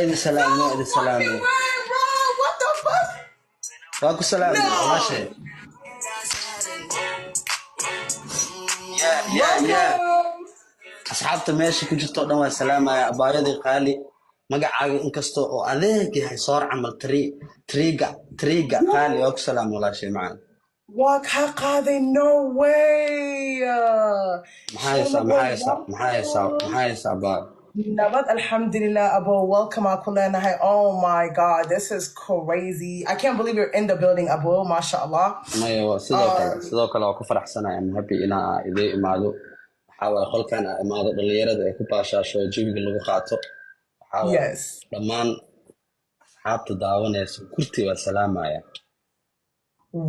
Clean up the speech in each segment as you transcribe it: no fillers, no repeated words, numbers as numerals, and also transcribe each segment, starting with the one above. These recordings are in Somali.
وإذا سلام وإذا سلام What the fuck? واكو سلام ماشي يا أصحابته ماشي كنت تقدم السلام يا أبايدي قالي مقع إنكستو أذيك هاي صار عمل تريقة قالي واكو سلام ولا شيء معنا وكاقاذي no way. محايسة بار Nabat alhamdulillah Abo, welcome Akulana. Oh my god, this is crazy. I can't believe you're in the building, Abo, mashallah. ما sidoo kale waa ku faraxsanahay I'm happy inaa idin imaado waxa way qolkan imaado dhalinyarada ay ku baashaasho jawiga lagu qaato waxa Yes. dhammaan asxaabta daawanaysa kurti waa salaamaya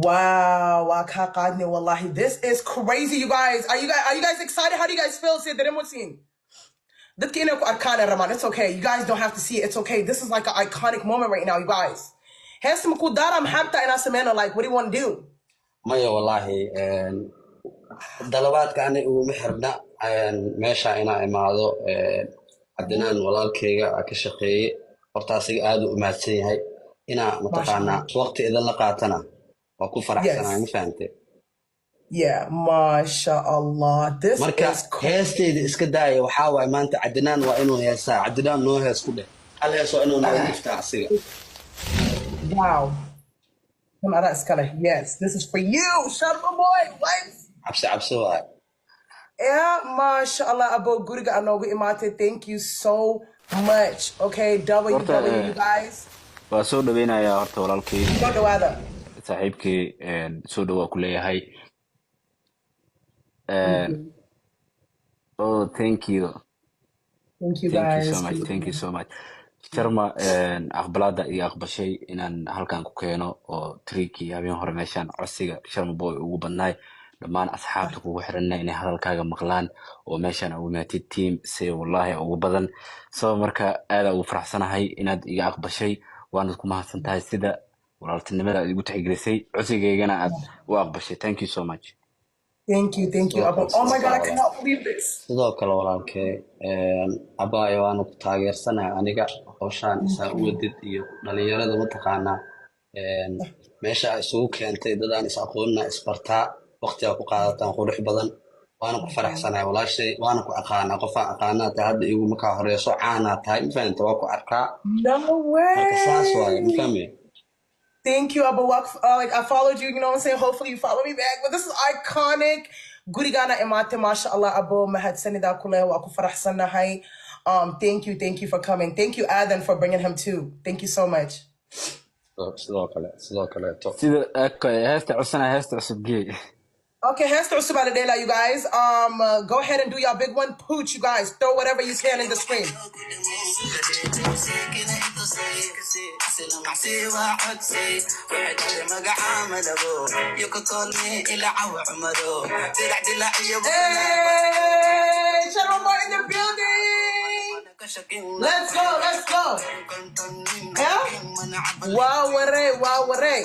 Wow, wakaqadni wallahi. This is crazy, you guys. Are you guys excited? How do you guys feel? Say the demo scene. It's okay. You guys don't have to see it. It's okay. This is like an iconic moment right now, you guys. Like, what do you want to do? maya wallahi dalabaadka ani ugu xirna meesha inaa imaado adinaan walaalkeyga ka shaqeeyay horta asiga aad u imaadsan yahay inaa mataqaanaa waqti idan la qaatana waa ku faraxsanahay ma fahantay Yeah, mashallah. This marka heesteyda iska daaya waxaa waay maanta cadinaan waa inuu heesaa cadinaan noo hees ku dheh hal hees waa inuu noo dhiftaa asiga wow. Yes, this is for you, Sharma boy. What? cabsi waay Yeah, mashallah, Abo Guriga Anogu Imate. Thank you so much. Okay, WW, you guys. waa soo dhaweynayaa horta walaalkii Go to weather. saaxiibkii soo dhawaa ku leeyahay oh thank you Guys. thank you so much Sharma aqbalada iyo aqbashay inaan halkan ku keeno oo tricky habeen hore meeshan codsiga Sharma boy ugu badnaay dhammaan asxaabta kugu xiranna inay hadalkaaga maqlaan oo meeshan ugu maatid team say wallahi ugu badan soo marka aad ugu faraxsanahay inaad iga aqbashay waana ku mahadsantahay sida walaaltinimada aad igu tixgelisay codsigeygana aad u aqbashay thank you so much Thank you. Oh my God, I cannot believe this. sidoo kale walaalkee abaayo waanu ku taageersanahay aniga hawshaan isaa u wadid iyo dhalinyarada mataqaanaa meesha isugu keentay dadaan is aqoonina isbartaa waqtiga ku qaadataan qurux badan waana ku faraxsanahay walaashay waana ku aqaanaa qofaan aqaanaa tahay hadda igu markaa horeyso caanaa tahay ma fahanta waa ku arkaa No way. marka saas waaye ma fahmay Thank you, Abu Waqf. Like, I followed you, you know what I'm saying? Hopefully you follow me back. But this is iconic. Gurigana imate, mashallah, Abu Mahad Sanida Kule wa ku faraxsanahay. Thank you for coming. Thank you, Adan, for bringing him too. Thank you so much. sidoo kaleeto sida heesta cusub geey Okay, hands to Usman Adela, you guys. Go ahead and do your big one. Pooch, you guys. Throw whatever you can in the screen. Hey, Sharon Moore in the building. Let's go. Yeah? Wow, Ray.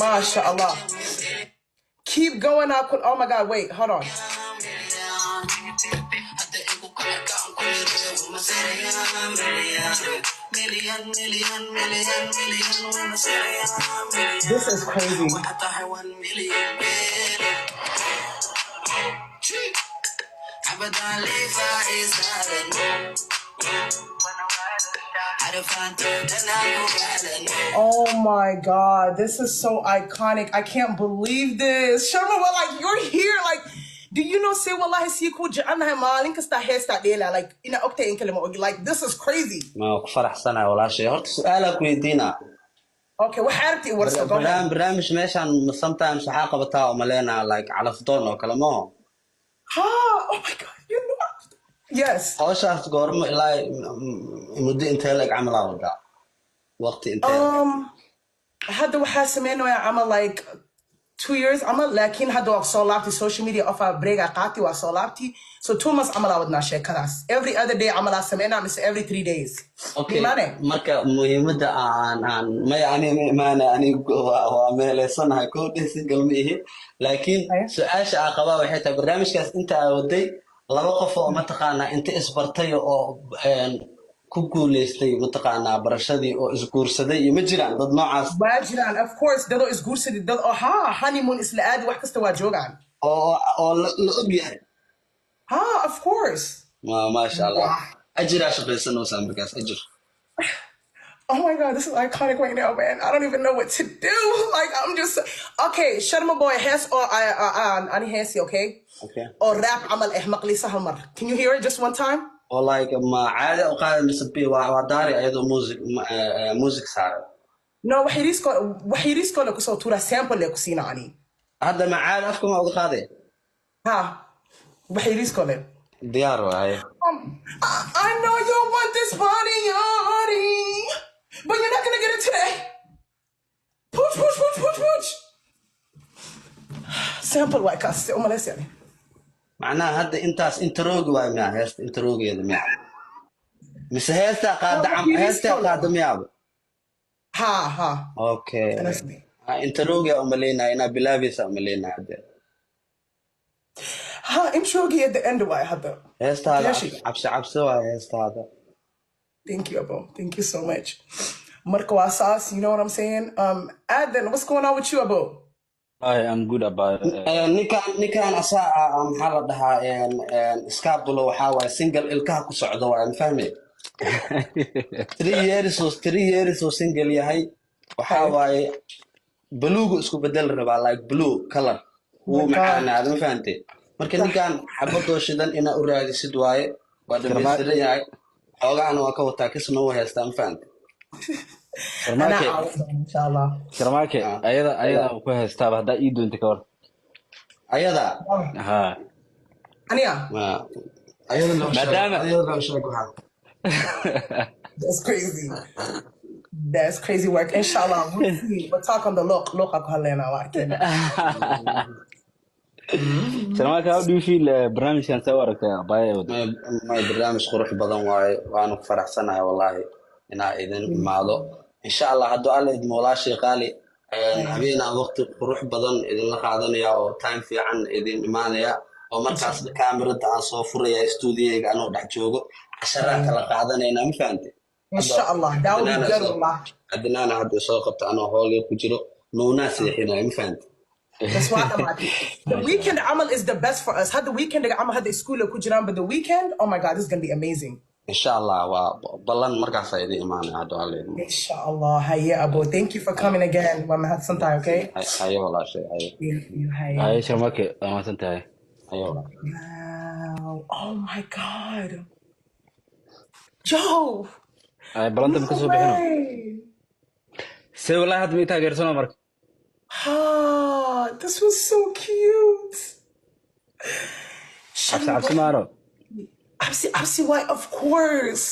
MashaAllah. Keep going out. Oh my God, wait, hold on. This is crazy. Oh my God, this is so iconic. I can't believe this. Sharma, well, like, you're here. Like, do you know, say, wallahi, si ko jaan hai maalin kasta heesta dheela. Like, ina ogta in kalimo. Like, this is crazy. ma ku faraxsanahay walaashay horta su'aala ku weydiina Okay, what happened? What's the barnaamij meeshan sometimes waxaa qabataa oo maleynaa like calafdoon oo kale ma Oh my God, you know. Yes. hawshaas goormo ilaa muddo intee lag camal aa wadaa waqti intee Hadda waxaa sameynaya camal like 2 years عمل لكن هذا وقت صلابتي social media offer بريغا قاتي وصلابتي so 2 months عمل عودنا شيء كلاس every other day عمل سمعنا مس every 3 days okay مانه marka muhiimadda aan ma yani maana anigu waa meeleysanahay koodhay single ma ihi laakiin su-aasha aan qabaa waxay tahay barnaamijkaas inta aan waday laba qof oo mataqaanaa inta isbartay oo ku guuleystay mataqaanaa barashadii oo isguursaday iyo ma jiraan dad noocaas واجران of course دادو isguursaday dad oo honeymoon isla aadi wax kasta waa joogaan oo la og yahay of course maasha allah ajiraa shaqaysanaysaa markaas ajir Oh my God, this is iconic right now, man. I don't even know what to do. Like, I'm just... Okay, Sharma boy has... Ani Hesi, okay? okay Or rap amal maqli sahamar. Can you hear it just one time? oo like ma caadi u qaadan misbi waa daari ayadoo music saaran No, waxiriisko la kusoo tuura sample le kusiina ani. hadda ma caadi afka ma uga qaaday waxiriisko le. diyaar waaye I know you want this body, yari, but you're not gonna get it today. Push, push, push, push, push. Sample waa kaas, umaleysani. macnaha hadda intaas intaroogi waay miyaa heesta intaroogeeda miyaa mise heestaa qaada miyaaba Ha okay intaroogi umaleynaya inaa bilaabaysa umaleynaya hadde introgi at the end waay hadda heestaada cabsi waay heestaada thank you Abo, thank you so much marka waa saas, you know what I'm saying? Aden, what's going on with you Abo? I'm good about ninkaan asaa maxaa la dhahaa scabulo waxaa waaye single ilkaha ku socdo waa ma fahmay 3 years oo single yahay waxaa waaye bluegu isku bedel rabaa like blue color wuu macaanaada ma fahantay marka ninkaan xabadoo shidan inaa u raadisid waaye waa dhamaystiran yahay xoogaana waa ka wataa kisna u haystaa ma fahantay Sharmaake ayada ku haystaaba haddaa ii doonta ka war ayada aniga maadaama that's crazy work inshallah we'll talk on the look aku hadlayna waa Sharmaake how do you feel barnaamijkan soo aragtay may barnaamij qurux badan waaye waanu ku faraxsanahay wallahi inaa idin imaado insha allah hadduu alla idmo walaashay qaali habeenaa waqti qurux badan idinla qaadanaya oo time fiican idin imaanaya oo markaas kaamirada aan soo furaya stuudiyayga anoo dhex joogo casharaa kala qaadanayna ma fahantay insha allah adnaana hadda soo qabta anoo hoolee ku jiro nuunaa seexinaya ma fahantay That's why the weekend amal is the best for us. Had the weekend amal had the school ku jiran, but the weekend, oh my God, this is gonna be amazing. Inshallah, ballan markaas ay idin imaanay hadda alle. Inshallah, hayya Abo, thank you for coming again. Waa mahadsantahay, okay? Hayya walaashay, hayya. Hayya Sharmaake, waa mahadsantahay. Hayya walaashay. Wow, oh my God. Yo! Balanta ma ka soo bixino. Se wallahi hadda ma taageersano marka. This was so cute. Absi maaro. Absi, why? Of course.